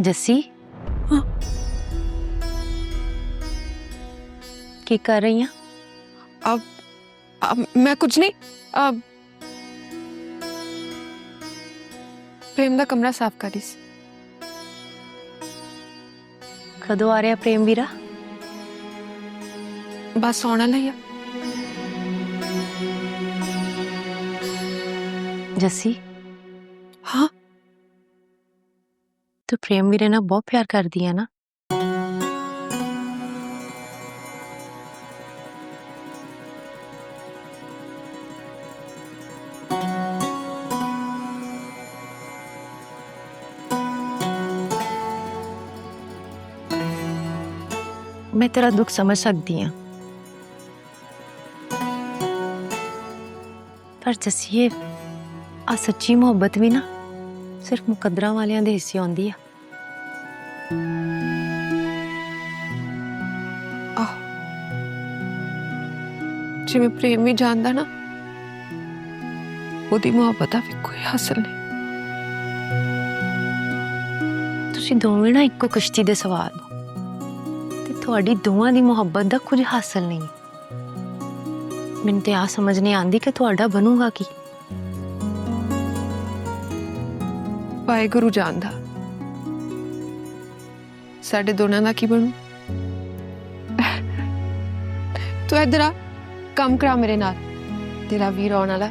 जस्सी हाँ। की कर रही हैं? अब मैं कुछ नहीं। अब प्रेम दा कमरा साफ करी सी। कदों आ रहा प्रेम वीरा? बस आने लगी। जस्सी हाँ तू प्रेम वीरे ना बहुत प्यार कर दी है ना? मैं तेरा दुख समझ सकती हूँ, पर जस्सी ये आ सच्ची मोहब्बत भी ना सिर्फ मुकद्दरा वालियां दे हिस्से आउंदी है। जिवें प्रेम भी जानदा ना, ओदी मोहब्बत दा भी कोई हासिल नहीं। तुसीं दोवें ना इक्को कश्ती दे सवार हो ते तुहाडी दोवां दी मोहब्बत दा कुछ हासिल नहीं। मैनूं ते आ समझ नहीं आंदी कि तुहाडा बनूगा की। वाहेगुरु जानदा साडे दोनां दा की बनू। तू इधर आ, कम करा मेरे नाल। तेरा वीर आने वाला।